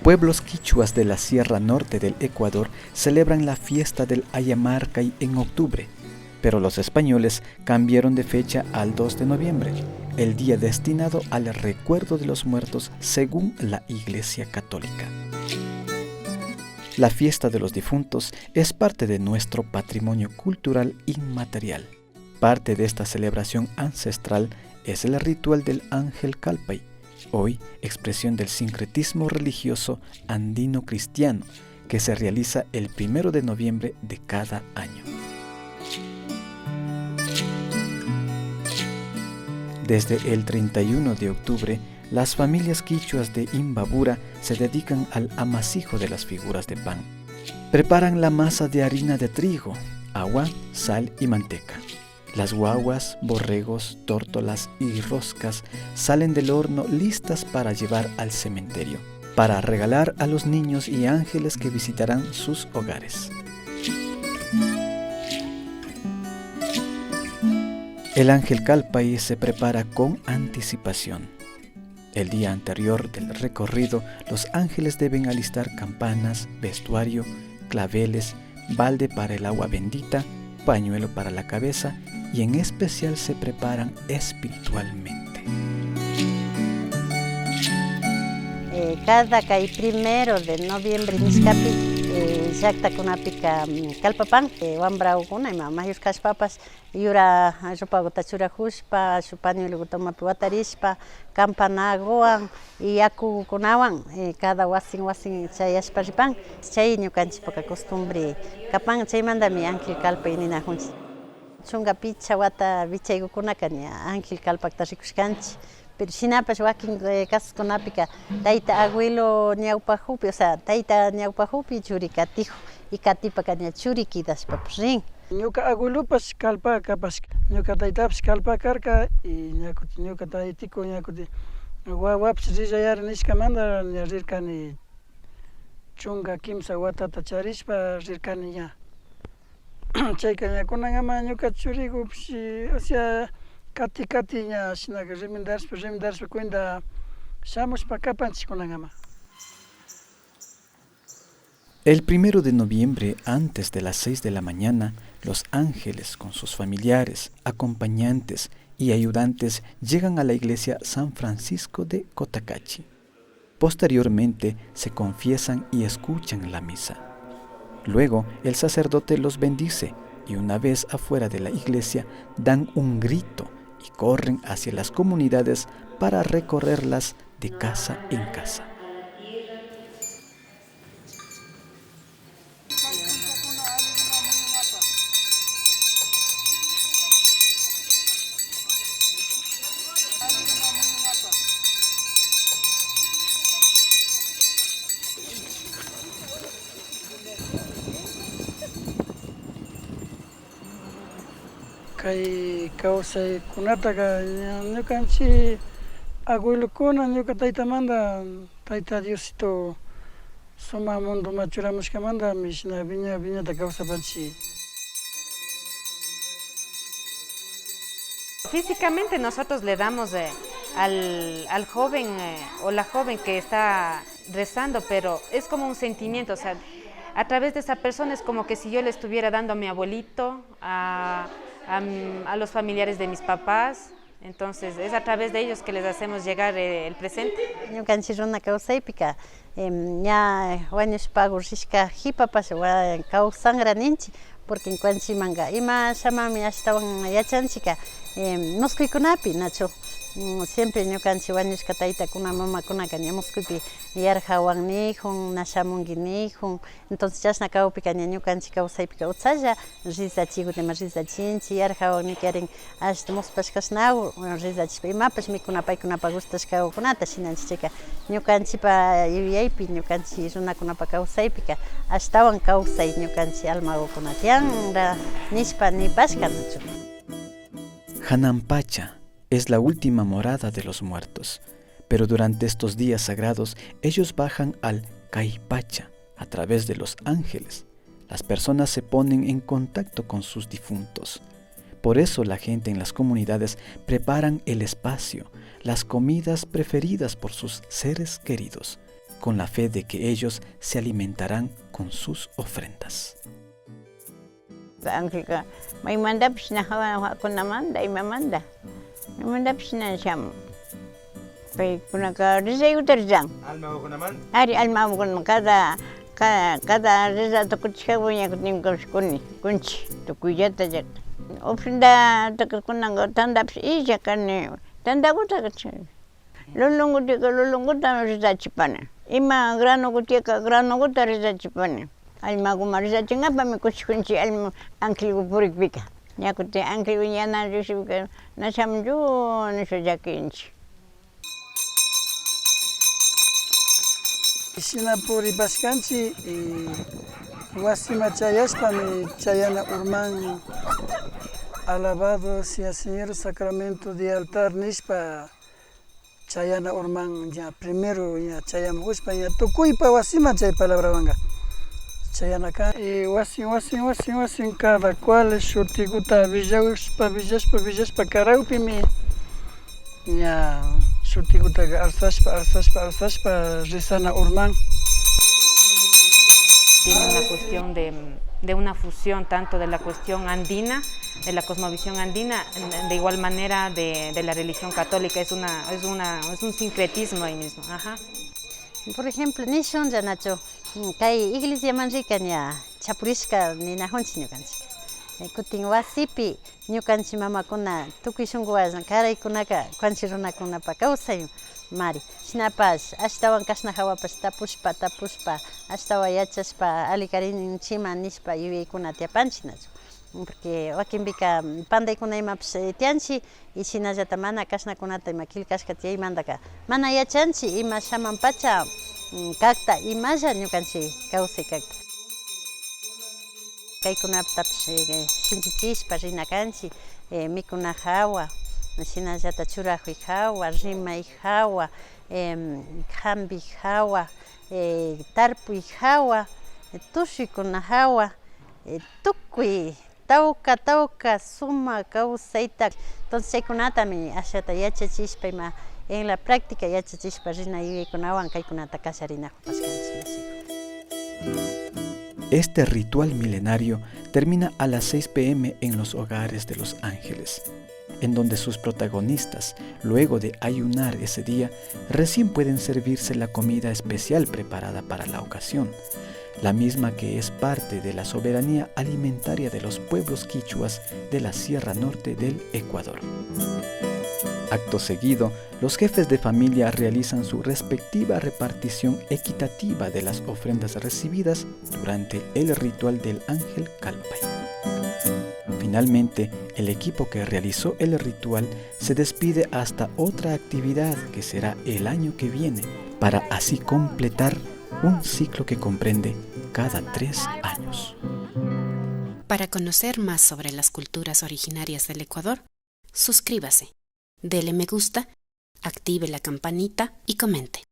Pueblos quichuas de la Sierra Norte del Ecuador celebran la fiesta del Ayamarcay en octubre, pero los españoles cambiaron de fecha al 2 de noviembre, el día destinado al recuerdo de los muertos según la Iglesia Católica. La fiesta de los difuntos es parte de nuestro patrimonio cultural inmaterial. Parte de esta celebración ancestral es el ritual del Ángel Calpay, hoy expresión del sincretismo religioso andino-cristiano que se realiza el 1 de noviembre de cada año. Desde el 31 de octubre, las familias quichuas de Imbabura se dedican al amasijo de las figuras de pan. Preparan la masa de harina de trigo, agua, sal y manteca. Las guaguas, borregos, tórtolas y roscas salen del horno listas para llevar al cementerio, para regalar a los niños y ángeles que visitarán sus hogares. El Ángel Calpay se prepara con anticipación. El día anterior del recorrido, los ángeles deben alistar campanas, vestuario, claveles, balde para el agua bendita, pañuelo para la cabeza y en especial se preparan espiritualmente. Cada 1 de noviembre niscapi llaqta kunapica kalpapan wambraukuna ima mayusqas papas yura rupakuta churakushpa pañuelo tomapi watarishpa campanawan y yakukunawan cada wasin chayashpa ripan chay ñukanchikpa costumbre kapan chaymantami Ángel Calpay ninajunchik. Chunga picha wata bichaykukunaka ña Ángel Calpayta rikushkanchik. Pero shinapash wakin casuskunapica tayta abuelo ñawpajupi, o sea, tayta ñawpajupi churi katijo y katipaca ña churi kidashpapas rin. Ñuka abuelopas kalpakapas, ñuka taytapas kalpakarka y ñuka taytiku ñakuti wawapas rillayari nishkamanta ña rirkani chunga kimsa watata charishpa rirkani ña. Chayka ña kunan ama ñuka churikupish, o sea, Kati ña shinaka remendarishpa cuenta shamushpa kapanchik kunangama. El 1 de noviembre, antes de las 6 de la mañana, los ángeles con sus familiares, acompañantes y ayudantes llegan a la iglesia San Francisco de Cotacachi. Posteriormente se confiesan y escuchan la misa. Luego el sacerdote los bendice y una vez afuera de la iglesia dan un grito y corren hacia las comunidades para recorrerlas de casa en casa. Kay kawsaykunataqa ñukanchik abuelokuna ñuka taytamanta tayta Diosito sumak munduman churamushkamanta mishna viñata kawsapanchik. Físicamente nosotros le damos al joven o la joven que está rezando, pero es como un sentimiento, o sea, a través de esa persona es como que si yo le estuviera dando a mi abuelito, a los familiares de mis papás, entonces es a través de ellos que les hacemos llegar el presente. Ñukanchik runa kawsaypika ña wañushpa rishka hipapas kawsanra ninchik porque ñukanchikmanka ima shamami ashtawan yachanchika muskuykunapi nachu siempre ñukanchik wañushka taytakuna mamakunaka ña muskuypi yarhawan nijun na shamunki nijun entonces chashna kawpika ña ñukanchik kawsaypika utsalla risachikutima risachinchik yarhawan nikarin ashta muspashkashnawan risachishpa imapash mikuna paykunapa gustashkakunata shinanchik chayka ñukanchikpa yuyaypi ñukanchik runakunapa kawsaypika ashtawan kawsay ñukanchik almagukuna tianra nishpa nipashka nachu. Hananpacha es la última morada de los muertos, pero durante estos días sagrados ellos bajan al Caipacha a través de los ángeles. Las personas se ponen en contacto con sus difuntos. Por eso la gente en las comunidades preparan el espacio, las comidas preferidas por sus seres queridos. con la fe de que ellos se alimentarán con sus ofrendas. Angkika may mandapis na ako namanda imamanda. May mandapis na siyam. Pay kunaka rizay utarjang. Alma ko naman. Hari alma ko kada riza to kuchika bunya kuning kunchi to kuyata jat. Ofrenda to kunanga tandapis ija kane tanda ko ta kachil. Lulungu ta riza chipane. Ima grano ko ta riza chipane. Alma ko mariza chinga pa mi kunchi alma angkil ko purik pika. Nya ko te angkil ko nya na risibika na samju na sojakinchi. Sinapuri Bascanchi y Wasima Chayaspa, mi Chayana Urman, alabado sea Señor Sacramento de altar Nispa, Chayana Urman, ya primero, ya Chayama Huspa, ya Tukuipa Wasima Chay palabra vanga. Chayana acá, y wasin, cada cual shutiguta, villaspa, caraupi mi, ya. Shutiguta arsashpa, Rizana Urman. Tiene una cuestión de una fusión tanto de la cuestión andina, de la cosmovisión andina, de igual manera de la religión católica, es un sincretismo ahí mismo. Ajá. Por ejemplo, ni son ya nacho, kai iglesia manrica nya chapurishka ni nahonchi ñukanchik. Kutin wasipi ñukanchik mamakuna tukuy shunkuwan karaykunaka kwanchik runakunapa kawsayan mari. Shinapash ashtawan kashna hawapash tapushpa ashtawan yachashpa alikarinchima nishpa yuyaykuna tiapanchik nachu. Porque wakinpika pandaykuna imapish tianchik y shinallata mana kashnakunata ima killkashka tiyaymantaka mana yachanchik ima shamanpacha kakta imalla ñukanchik kawsay kakta. Kaykunaptapish shinchichishpa rina kanchik mikuna hawa, shinallata churajuy hawa, rimay hawa, hampi hawa, tarpuy hawa, tushuykuna hawa, tukuy tawka suma kawsayta. Entonces chaykunatami ashata yachachishpa ima en la práctica yachachishpa rina yuyaykunawan kaykunata kasharinakun pashkanchik. Este ritual milenario termina a las 6 p.m. en los hogares de los ángeles, en donde sus protagonistas, luego de ayunar ese día, recién pueden servirse la comida especial preparada para la ocasión, la misma que es parte de la soberanía alimentaria de los pueblos quichuas de la Sierra Norte del Ecuador. Acto seguido, los jefes de familia realizan su respectiva repartición equitativa de las ofrendas recibidas durante el ritual del ángel Calpay. Finalmente, el equipo que realizó el ritual se despide hasta otra actividad que será el año que viene, para así completar un ciclo que comprende cada 3 años. Para conocer más sobre las culturas originarias del Ecuador, suscríbase, dele me gusta, active la campanita y comente.